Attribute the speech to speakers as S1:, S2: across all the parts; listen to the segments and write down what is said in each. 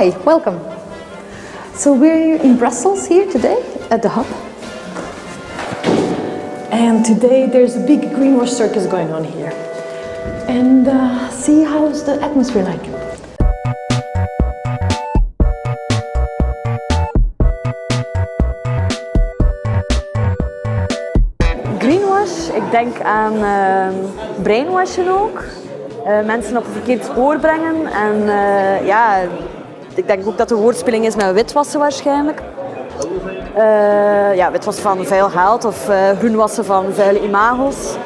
S1: Hi, welcome. So we're in Brussels here today at the hub. And today there's a big Greenwash circus going on here. And see how's the atmosphere like.
S2: Greenwash, ik denk aan brainwashen ook. Mensen op het verkeerd spoor brengen en ja, ik denk ook dat de woordspeling is met witwassen waarschijnlijk. Ja, witwassen van vuil geld of groenwassen van vuile imago's.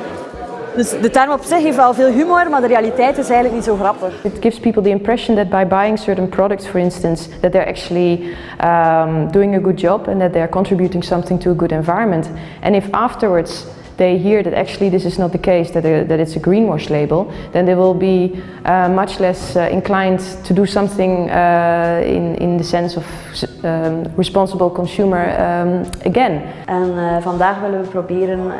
S2: Dus de term op zich heeft wel veel humor, maar de realiteit is eigenlijk niet zo grappig.
S3: It gives people the impression that by buying certain products, for instance, that they're actually doing a good job and that they're contributing something to a good environment. And if afterwards they hear that actually this is not the case, that it's a greenwash label, then they will be much less inclined to do something in the sense of responsible consumer again.
S2: En vandaag willen we proberen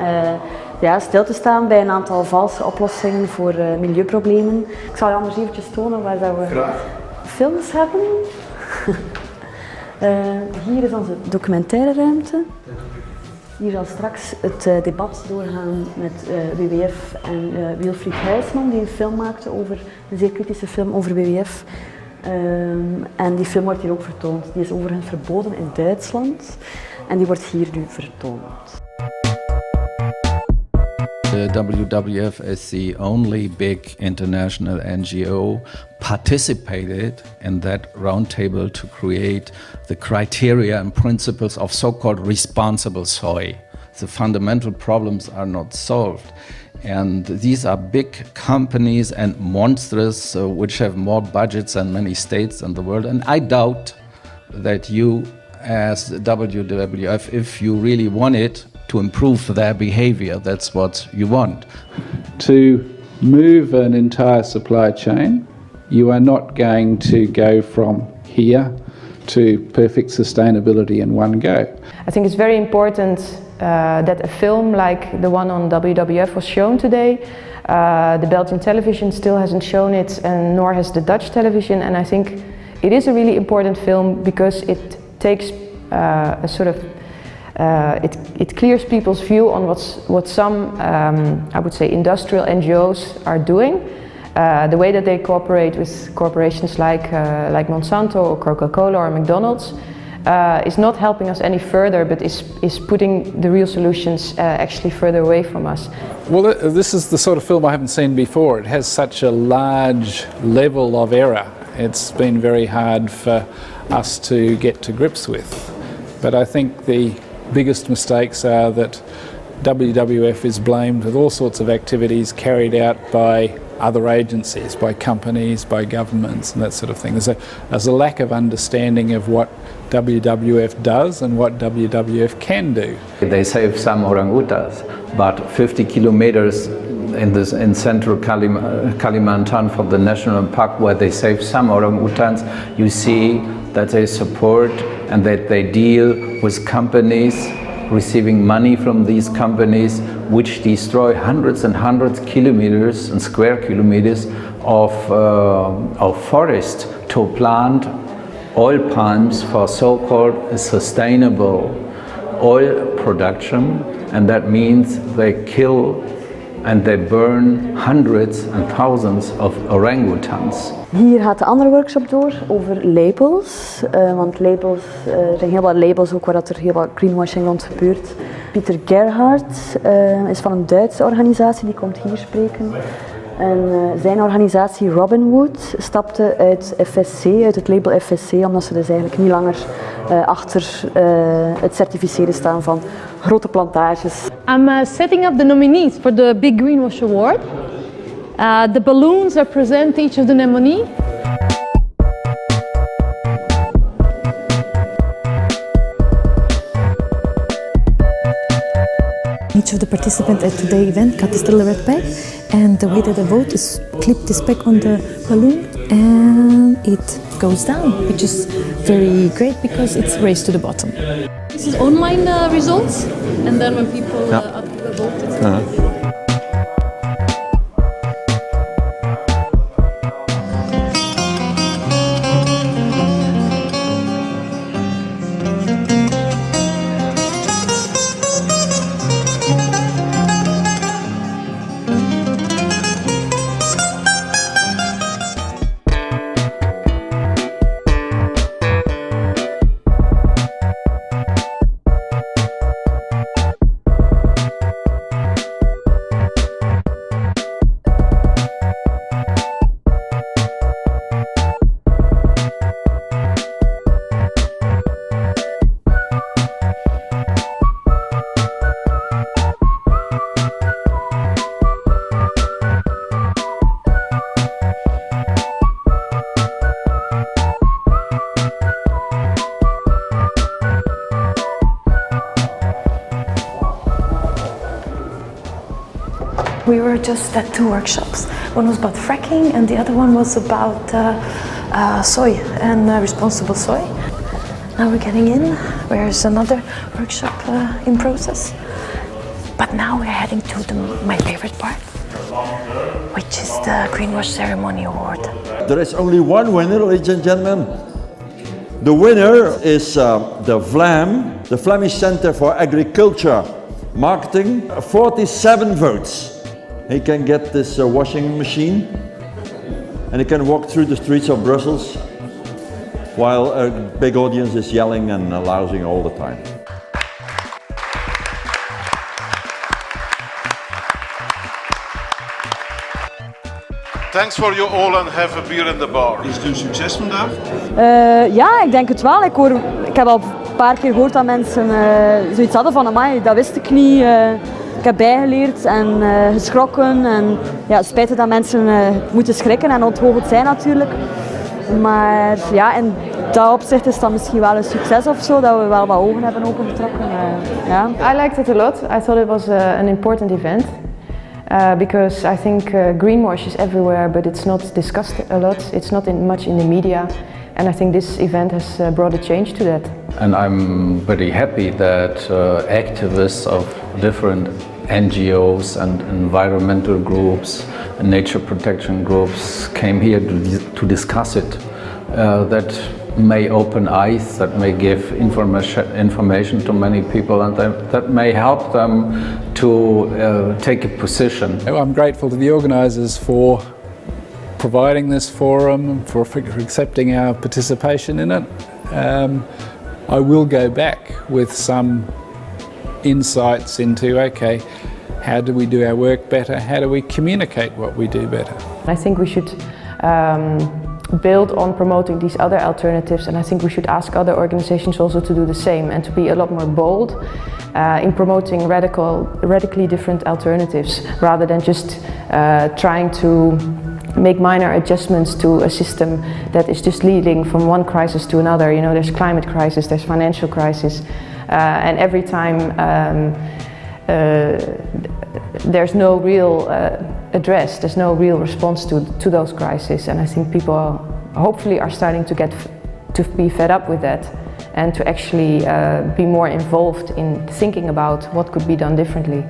S2: ja, stil te staan bij een aantal valse oplossingen voor milieuproblemen. Ik zal je anders eventjes tonen waar dat we films hebben. Hier is onze documentaire ruimte. Hier zal straks het debat doorgaan met WWF en Wilfried Huisman, die een film maakte over een zeer kritische film over WWF. En die film wordt hier ook vertoond. Die is overigens verboden in Duitsland en die wordt hier nu vertoond.
S4: The WWF is the only big international NGO participated in that roundtable to create the criteria and principles of so-called responsible soy. The fundamental problems are not solved. And these are big companies and monsters which have more budgets than many states in the world. And I doubt that you, as the WWF, if you really want it, to improve their behavior, that's what you want.
S5: To move an entire supply chain, you are not going to go from here to perfect sustainability in one go.
S3: I think it's very important that a film like the one on WWF was shown today. The Belgian television still hasn't shown it, and nor has the Dutch television, and I think it is a really important film because it takes a sort of it clears people's view on what some, I would say, industrial NGOs are doing. The way that they cooperate with corporations like Monsanto or Coca-Cola or McDonald's is not helping us any further, but is putting the real solutions actually further away from us.
S5: Well, this is the sort of film I haven't seen before. It has such a large level of error. It's been very hard for us to get to grips with. But I think the biggest mistakes are that WWF is blamed with all sorts of activities carried out by other agencies, by companies, by governments and that sort of thing. There's a lack of understanding of what WWF does and what WWF can do.
S6: They save some orangutans, but 50 kilometers in central Kalimantan from the national park where they save some orangutans, you see that they support and that they deal with companies, receiving money from these companies which destroy hundreds and hundreds of kilometers and square kilometers of forest to plant oil palms for so-called sustainable oil production, and that means they kill and they burn hundreds and thousands of orangutans.
S2: Hier gaat de andere workshop door over labels, want labels, er zijn heel wat labels ook waar dat er heel wat greenwashing rond gebeurt. Pieter Gerhardt is van een Duitse organisatie, die komt hier spreken. En zijn organisatie Robinwood stapte uit FSC, uit het label FSC, omdat ze dus eigenlijk niet langer achter het certificeren staan van grote plantages.
S7: I'm setting up the nominees for the Big Greenwash Award. The balloons represent each of the nominees.
S8: Each of the participants at today's event got this little red bag, and the way that they vote is clip this back on the balloon and it goes down, which is very great because it's raised to the bottom.
S7: This is online results, and then when people vote, it's
S1: We were just at 2 workshops. One was about fracking and the other one was about soy and responsible soy. Now we're getting in. There's another workshop in process. But now we're heading to my favorite part, which is the Greenwash Ceremony Award.
S9: There is only one winner, ladies and gentlemen. The winner is the VLAM, the Flemish Center for Agriculture Marketing, 47 votes. He can get this washing machine and he can walk through the streets of Brussels while a big audience is yelling and lousing all the time.
S10: Thanks for you all and have a beer in the bar. Is het een succes vandaag?
S2: Ja, ik denk het wel. Ik heb al een paar keer gehoord dat mensen zoiets hadden van amai, dat wist ik niet. Ik heb bijgeleerd en geschrokken. En ja, het spijt dat mensen moeten schrikken en onthoogd zijn natuurlijk. Maar ja, in dat opzicht is dat misschien wel een succes of zo, dat we wel wat ogen hebben opengetrokken. Ja.
S3: I liked it a lot. I thought it was an important event. Because I think greenwash is everywhere, but it's not discussed a lot. It's not much in the media, and I think this event has brought a change to that.
S6: And I'm very happy that activists of different NGOs and environmental groups and nature protection groups came here to discuss it. That may open eyes, that may give information to many people, and that may help them to take a position.
S5: I'm grateful to the organisers for providing this forum, for accepting our participation in it. I will go back with some insights into, okay, how do we do our work better? How do we communicate what we do better?
S3: I think we should build on promoting these other alternatives, and I think we should ask other organizations also to do the same and to be a lot more bold in promoting radically different alternatives rather than just trying to make minor adjustments to a system that is just leading from one crisis to another. You know, there's climate crisis, there's financial crisis, and every time there's no real address, there's no real response to those crises, and I think people hopefully are starting to be fed up with that and to actually be more involved in thinking about what could be done differently.